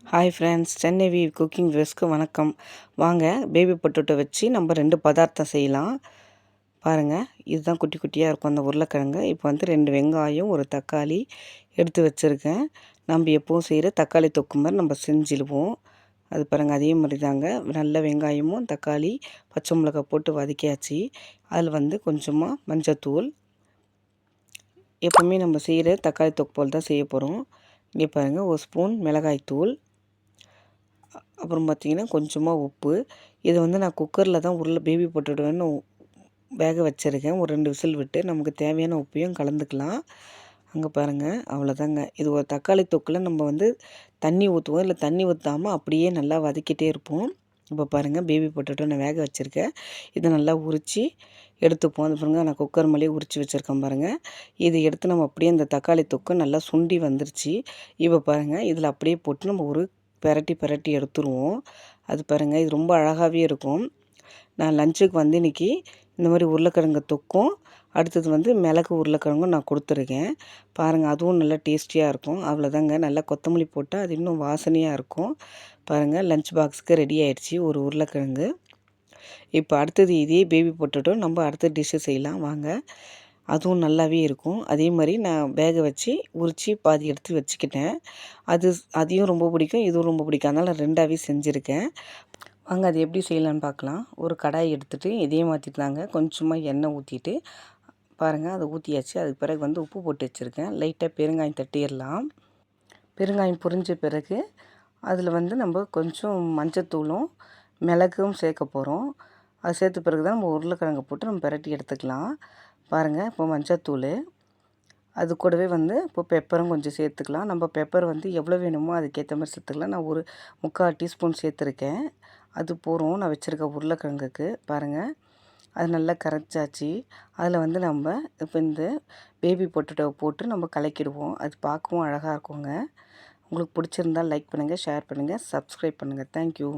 Hi friends, Chennai V cooking வியூஸ்க்கு வணக்கம். வாங்க பேபி பொட்டேட்டோ வச்சு நம்ம 2 பதார்த்தம் செய்யலாம். பாருங்கள், இதுதான் குட்டி குட்டியாக இருக்கும் அந்த உருளைக்கிழங்கு. இப்போ வந்து 2 வெங்காயம், ஒரு தக்காளி எடுத்து வச்சுருக்கேன். நம்ம எப்போவும் செய்கிற தக்காளி தொக்கு மாதிரி நம்ம செஞ்சிடுவோம். அது பாருங்கள், அதே மாதிரி தாங்க. நல்ல வெங்காயமும் தக்காளி பச்சை மிளகாய் போட்டு வதக்கியாச்சு. அதில் வந்து கொஞ்சமாக மஞ்சத்தூள், எப்போவுமே நம்ம செய்கிற தக்காளி தொக்கு போல் தான் செய்ய போகிறோம். இங்கே பாருங்கள், ஒரு ஸ்பூன் மிளகாய்த்தூள், அப்புறம் பார்த்திங்கன்னா கொஞ்சமாக உப்பு. இதை வந்து நான் குக்கரில் தான் பேபி பொட்டேட்டோன்னு வேக வச்சுருக்கேன். ஒரு 2 விசில் விட்டு நமக்கு தேவையான உப்பையும் கலந்துக்கலாம். அங்கே பாருங்கள், அவ்வளோதாங்க. இது ஒரு தக்காளி தொக்கில் நம்ம வந்து தண்ணி ஊற்றுவோம், இல்லை தண்ணி ஊற்றாமல் அப்படியே நல்லா வதக்கிட்டே இருப்போம். இப்போ பாருங்கள், பேபி பொட்டேட்டோ நான் வேக வச்சுருக்கேன். இதை நல்லா உரித்து எடுத்துப்போம். அது பாருங்கள், நான் குக்கர் மேலேயே உரித்து வச்சுருக்கேன் பாருங்கள். இதை எடுத்து நம்ம அப்படியே அந்த தக்காளி தொக்கு நல்லா சுண்டி வந்துருச்சு. இப்போ பாருங்கள், இதில் அப்படியே போட்டு நம்ம ஒரு பெரட்டி எடுத்துருவோம். அது பாருங்கள், இது ரொம்ப அழகாகவே இருக்கும். நான் லஞ்சுக்கு வந்து இன்றைக்கி இந்த மாதிரி உருளைக்கிழங்கு தொக்கும், அடுத்தது வந்து மிளகு உருளைக்கிழங்கும் நான் கொடுத்துருக்கேன். பாருங்கள், அதுவும் நல்லா டேஸ்டியாக இருக்கும். அவ்வளோதாங்க. நல்லா கொத்தமல்லி போட்டால் அது இன்னும் வாசனையாக இருக்கும். பாருங்கள், லஞ்ச் பாக்ஸுக்கு ரெடி ஆகிடுச்சி ஒரு உருளைக்கிழங்கு. இப்போ அடுத்தது இதே பேபி பொட்டேட்டோ நம்ம அடுத்த டிஷ்ஷு செய்யலாம் வாங்க. அதுவும் நல்லாவே இருக்கும். அதே மாதிரி நான் வேக வச்சு உரித்து பாதி எடுத்து வச்சுக்கிட்டேன். அதையும் ரொம்ப பிடிக்கும், இதுவும் ரொம்ப பிடிக்கும். அதனால் 2ஆகவே செஞ்சுருக்கேன். வாங்க அது எப்படி செய்யலான்னு பார்க்கலாம். ஒரு கடாய் எடுத்துகிட்டு இதே மாதிரி தாங்க கொஞ்சமாக எண்ணெய் ஊற்றிட்டு பாருங்கள், அதை ஊற்றியாச்சு. அதுக்கு பிறகு வந்து உப்பு போட்டு வச்சுருக்கேன். லைட்டாக பெருங்காயம் தட்டிடலாம். பெருங்காயம் பொரிஞ்ச பிறகு அதில் வந்து நம்ம கொஞ்சம் மஞ்சத்தூளும் மிளகும் சேர்க்க போகிறோம். அது சேர்த்த பிறகு தான் நம்ம உருளைக்கிழங்கை போட்டு நம்ம பிரட்டி எடுத்துக்கலாம். பாருங்கள், இப்போ மஞ்சத்தூள், அது கூடவே வந்து இப்போ பெப்பரும் கொஞ்சம் சேர்த்துக்கலாம். நம்ம பெப்பர் வந்து எவ்வளோ வேணுமோ அதுக்கேற்ற மாதிரி சேர்த்துக்கலாம். நான் ஒரு 3/4 டீஸ்பூன் சேர்த்துருக்கேன். அது போகிறோம் நான் வச்சுருக்க உருளைக்கிழங்குக்கு. பாருங்கள், அது நல்லா கரைச்சாச்சு. அதில் வந்து நம்ம இப்போ இந்த பேபி பொட்டேட்டோவை போட்டு நம்ம கலக்கிடுவோம். அது பார்க்கவும் அழகாக இருக்குங்க. உங்களுக்கு பிடிச்சிருந்தால் லைக் பண்ணுங்கள், ஷேர் பண்ணுங்கள், சப்ஸ்கிரைப் பண்ணுங்கள். தேங்க்யூ.